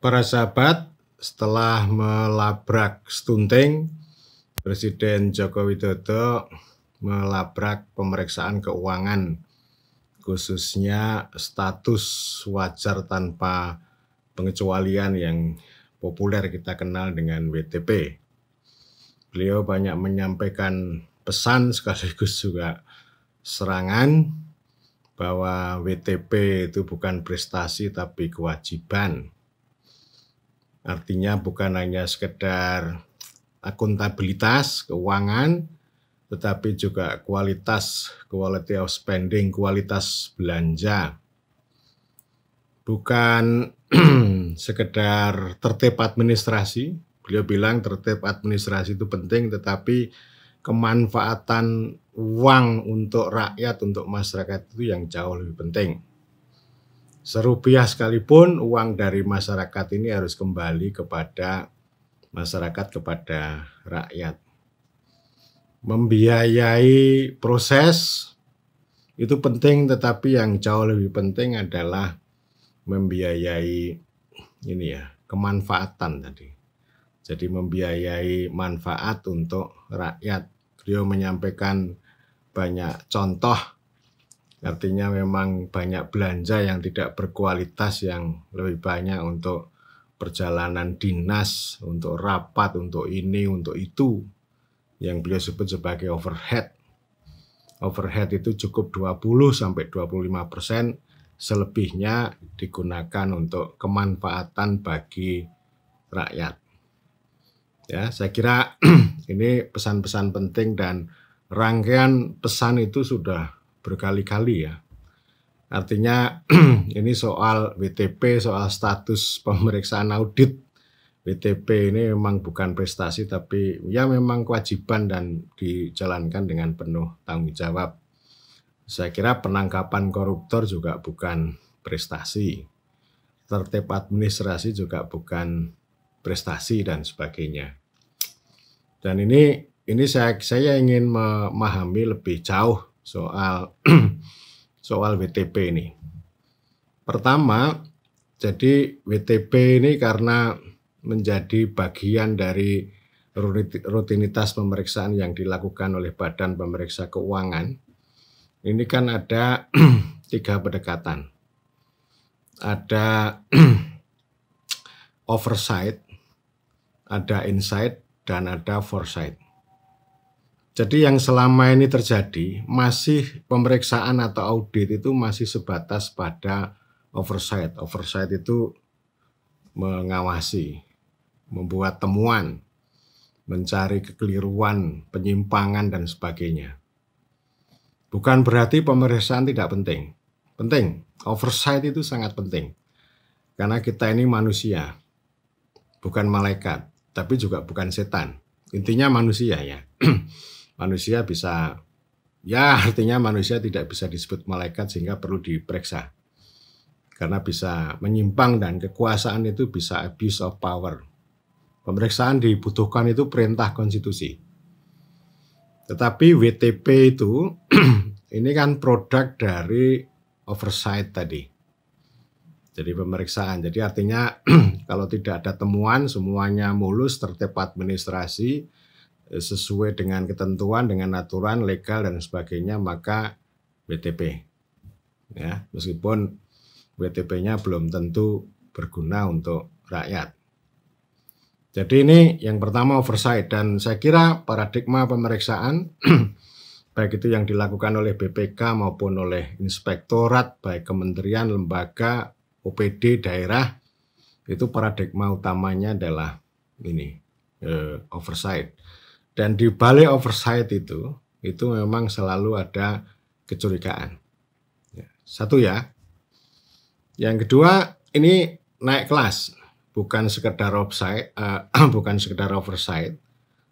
Para sahabat, setelah melabrak stunting, Presiden Joko Widodo melabrak pemeriksaan keuangan, khususnya status wajar tanpa pengecualian yang populer kita kenal dengan WTP. Beliau banyak menyampaikan pesan sekaligus juga serangan bahwa WTP itu bukan prestasi tapi kewajiban. Artinya bukan hanya sekedar akuntabilitas keuangan, tetapi juga quality of spending, kualitas belanja. Bukan sekedar tertib administrasi, beliau bilang tertib administrasi itu penting, tetapi kemanfaatan uang untuk rakyat, untuk masyarakat itu yang jauh lebih penting. Serupiah sekalipun uang dari masyarakat ini harus kembali kepada masyarakat, kepada rakyat. Membiayai proses itu penting, tetapi yang jauh lebih penting adalah membiayai kemanfaatan tadi. Jadi membiayai manfaat untuk rakyat. Beliau menyampaikan banyak contoh, artinya memang banyak belanja yang tidak berkualitas, yang lebih banyak untuk perjalanan dinas, untuk rapat, untuk ini, untuk itu, yang beliau sebut sebagai overhead. Overhead itu cukup 20-25%, selebihnya digunakan untuk kemanfaatan bagi rakyat. Ya, saya kira ini pesan-pesan penting, dan rangkaian pesan itu sudah berkali-kali ya. Artinya ini soal WTP, soal status pemeriksaan audit. WTP ini memang bukan prestasi, tapi ya memang kewajiban dan dijalankan dengan penuh tanggung jawab. Saya kira penangkapan koruptor juga bukan prestasi. Tertib administrasi juga bukan prestasi dan sebagainya. Dan ini saya ingin memahami lebih jauh soal WTP ini. Pertama, jadi WTP ini karena menjadi bagian dari rutinitas pemeriksaan yang dilakukan oleh Badan Pemeriksa Keuangan. Ini kan ada 3 pendekatan. Ada oversight, ada insight, dan ada foresight. Jadi yang selama ini terjadi, masih pemeriksaan atau audit itu masih sebatas pada oversight. Oversight itu mengawasi, membuat temuan, mencari kekeliruan, penyimpangan, dan sebagainya. Bukan berarti pemeriksaan tidak penting. Penting, oversight itu sangat penting. Karena kita ini manusia, bukan malaikat, tapi juga bukan setan. Intinya manusia ya. Manusia bisa, ya artinya manusia tidak bisa disebut malaikat sehingga perlu diperiksa. Karena bisa menyimpang, dan kekuasaan itu bisa abuse of power. Pemeriksaan dibutuhkan itu perintah konstitusi. Tetapi WTP itu ini kan produk dari oversight tadi. Jadi pemeriksaan. Jadi artinya kalau tidak ada temuan, semuanya mulus, tertib administrasi, sesuai dengan ketentuan, dengan aturan legal dan sebagainya, maka WTP. Ya, meskipun WTP-nya belum tentu berguna untuk rakyat. Jadi ini yang pertama oversight, dan saya kira paradigma pemeriksaan baik itu yang dilakukan oleh BPK maupun oleh inspektorat, baik kementerian, lembaga, OPD, daerah, itu paradigma utamanya adalah ini, oversight. Dan di balik oversight itu memang selalu ada kecurigaan. Satu ya. Yang kedua, ini naik kelas, bukan sekedar oversight,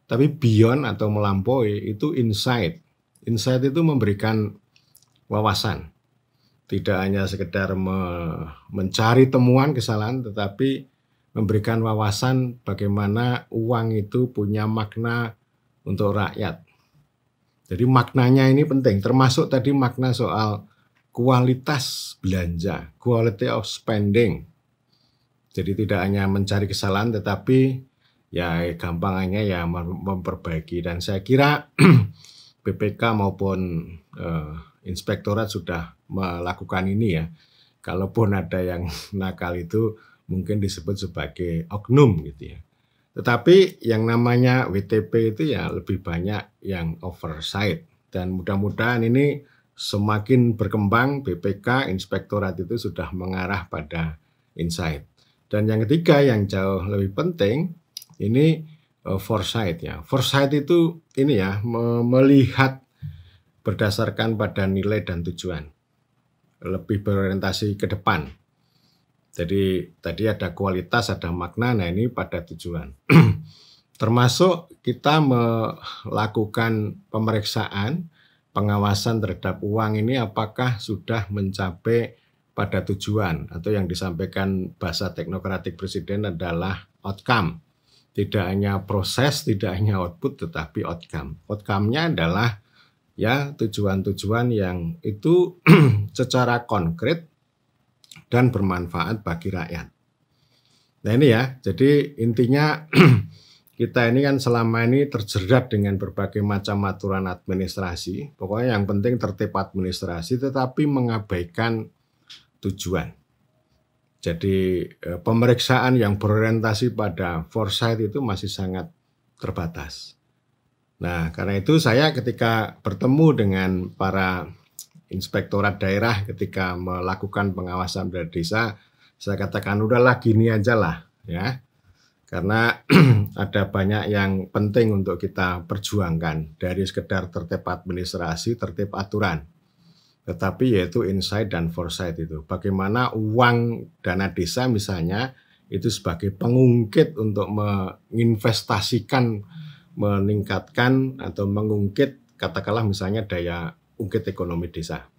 tapi beyond atau melampaui itu insight. Insight itu memberikan wawasan. Tidak hanya sekedar mencari temuan kesalahan, tetapi memberikan wawasan bagaimana uang itu punya makna untuk rakyat. Jadi maknanya ini penting, termasuk tadi makna soal kualitas belanja, quality of spending. Jadi tidak hanya mencari kesalahan, tetapi ya gampangnya ya memperbaiki. Dan saya kira BPK maupun inspektorat sudah melakukan ini ya. Kalaupun ada yang nakal itu mungkin disebut sebagai oknum gitu ya. Tetapi yang namanya WTP itu ya lebih banyak yang oversight. Dan mudah-mudahan ini semakin berkembang, BPK, inspektorat itu sudah mengarah pada insight. Dan yang ketiga yang jauh lebih penting, ini foresight ya. Foresight itu ini ya, melihat berdasarkan pada nilai dan tujuan. Lebih berorientasi ke depan. Jadi tadi ada kualitas, ada makna, nah ini pada tujuan. Termasuk kita melakukan pemeriksaan, pengawasan terhadap uang ini apakah sudah mencapai pada tujuan, atau yang disampaikan bahasa teknokratik Presiden adalah outcome. Tidak hanya proses, tidak hanya output, tetapi outcome. Outcome-nya adalah ya tujuan-tujuan yang itu secara konkret dan bermanfaat bagi rakyat. Nah ini ya, jadi intinya kita ini kan selama ini terjerat dengan berbagai macam aturan administrasi. Pokoknya yang penting tertib administrasi, tetapi mengabaikan tujuan. Jadi pemeriksaan yang berorientasi pada foresight itu masih sangat terbatas. Nah, karena itu saya ketika bertemu dengan para inspektorat daerah ketika melakukan pengawasan dari desa, saya katakan udahlah gini aja lah ya. Karena ada banyak yang penting untuk kita perjuangkan dari sekedar tertib administrasi, tertib aturan. Tetapi yaitu insight dan foresight itu. Bagaimana uang dana desa misalnya itu sebagai pengungkit untuk menginvestasikan, meningkatkan atau mengungkit katakanlah misalnya daya ungkit ekonomi desa.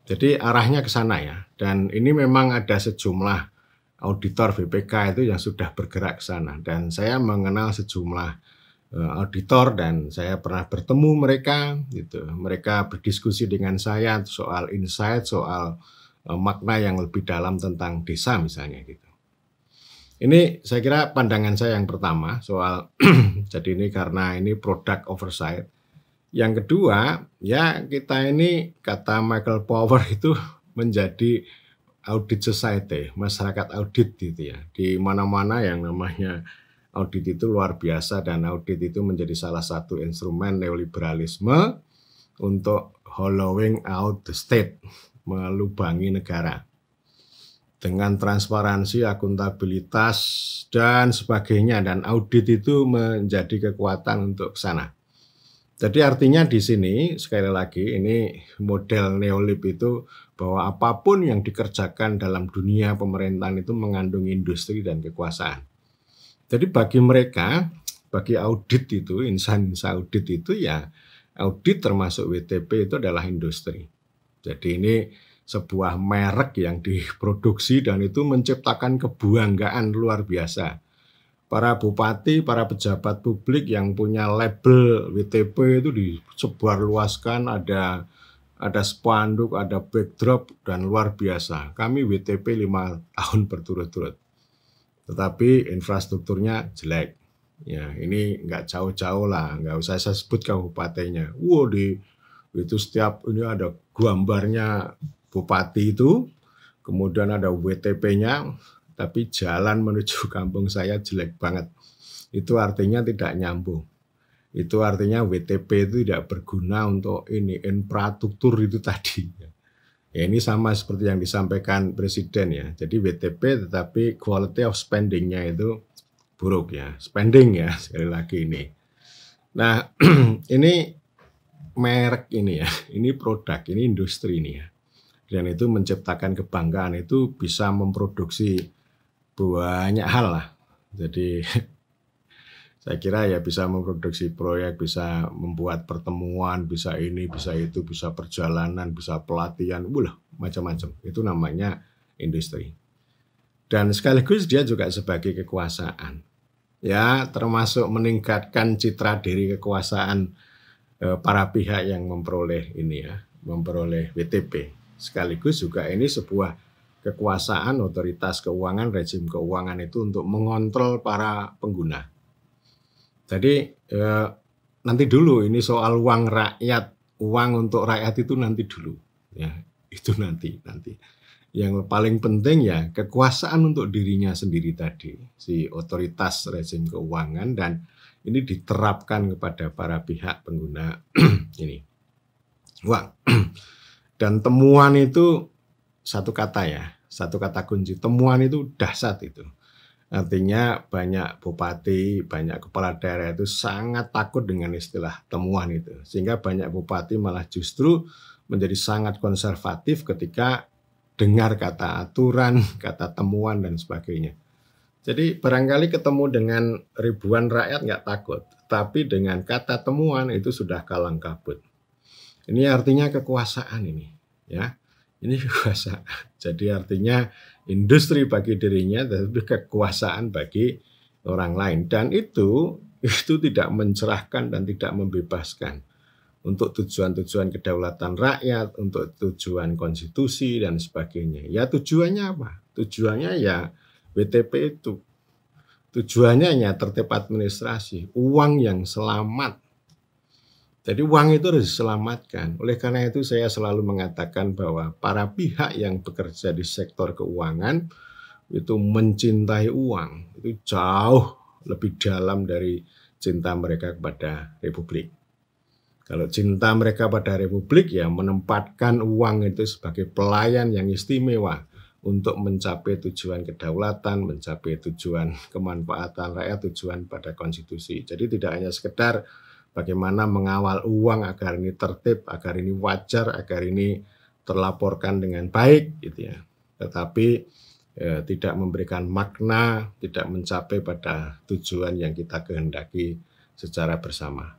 Jadi arahnya ke sana ya. Dan ini memang ada sejumlah auditor BPK itu yang sudah bergerak ke sana. Dan saya mengenal sejumlah auditor dan saya pernah bertemu mereka gitu. Mereka berdiskusi dengan saya soal insight, soal makna yang lebih dalam tentang desa misalnya gitu. Ini saya kira pandangan saya yang pertama soal jadi ini karena ini product oversight. Yang kedua, ya kita ini kata Michael Power itu menjadi audit society, masyarakat audit gitu ya. Di mana-mana yang namanya audit itu luar biasa dan audit itu menjadi salah satu instrumen neoliberalisme untuk hollowing out the state, melubangi negara. Dengan transparansi, akuntabilitas, dan sebagainya. Dan audit itu menjadi kekuatan untuk ke sana. Jadi artinya di sini, sekali lagi, ini model neolib itu bahwa apapun yang dikerjakan dalam dunia pemerintahan itu mengandung industri dan kekuasaan. Jadi bagi mereka, bagi audit itu, instansi audit itu ya, audit termasuk WTP itu adalah industri. Jadi ini sebuah merek yang diproduksi dan itu menciptakan kebanggaan luar biasa. Para bupati, para pejabat publik yang punya label WTP itu disebarluaskan, ada spanduk, ada backdrop, dan luar biasa. Kami WTP 5 tahun berturut-turut. Tetapi infrastrukturnya jelek. Ya, ini nggak jauh-jauh lah, nggak usah saya sebut kabupatennya. Itu setiap ini ada gambarnya bupati itu, kemudian ada WTP-nya, tapi jalan menuju kampung saya jelek banget. Itu artinya tidak nyambung. Itu artinya WTP itu tidak berguna untuk ini infrastruktur itu tadi. Ya ini sama seperti yang disampaikan Presiden ya. Jadi WTP tetapi quality of spending-nya itu buruk ya. Spending ya sekali lagi ini. Nah ini merek ini ya. Ini produk, ini industri ini ya. Dan itu menciptakan kebanggaan, itu bisa memproduksi banyak hal lah. Jadi saya kira ya bisa memproduksi proyek, bisa membuat pertemuan, bisa ini, bisa itu, bisa perjalanan, bisa pelatihan, macam-macam. Itu namanya industri. Dan sekaligus dia juga sebagai kekuasaan. Ya, termasuk meningkatkan citra diri kekuasaan para pihak yang memperoleh ini ya, memperoleh WTP. Sekaligus juga ini sebuah kekuasaan, otoritas keuangan, rezim keuangan itu untuk mengontrol para pengguna. Jadi nanti dulu ini soal uang rakyat, uang untuk rakyat itu nanti dulu, ya itu nanti. Yang paling penting ya kekuasaan untuk dirinya sendiri tadi, si otoritas rezim keuangan, dan ini diterapkan kepada para pihak pengguna ini uang. Dan temuan itu satu kata ya, satu kata kunci. Temuan itu dahsyat itu. Artinya banyak bupati, banyak kepala daerah itu sangat takut dengan istilah temuan itu. Sehingga banyak bupati malah justru menjadi sangat konservatif ketika dengar kata aturan, kata temuan, dan sebagainya. Jadi barangkali ketemu dengan ribuan rakyat nggak takut. Tapi dengan kata temuan itu sudah kalang kabut. Ini artinya kekuasaan ini, ya. Ini kekuasaan. Jadi artinya industri bagi dirinya, tetapi kekuasaan bagi orang lain. Dan itu tidak mencerahkan dan tidak membebaskan untuk tujuan-tujuan kedaulatan rakyat, untuk tujuan konstitusi dan sebagainya. Ya tujuannya apa? Tujuannya ya WTP itu. Tujuannya ya tertib administrasi, uang yang selamat. Jadi uang itu harus diselamatkan. Oleh karena itu saya selalu mengatakan bahwa para pihak yang bekerja di sektor keuangan itu mencintai uang. Itu jauh lebih dalam dari cinta mereka kepada Republik. Kalau cinta mereka pada Republik ya menempatkan uang itu sebagai pelayan yang istimewa untuk mencapai tujuan kedaulatan, mencapai tujuan kemanfaatan rakyat, tujuan pada konstitusi. Jadi tidak hanya sekedar bagaimana mengawal uang agar ini tertib, agar ini wajar, agar ini terlaporkan dengan baik, gitu ya. Tetapi tidak memberikan makna, tidak mencapai pada tujuan yang kita kehendaki secara bersama.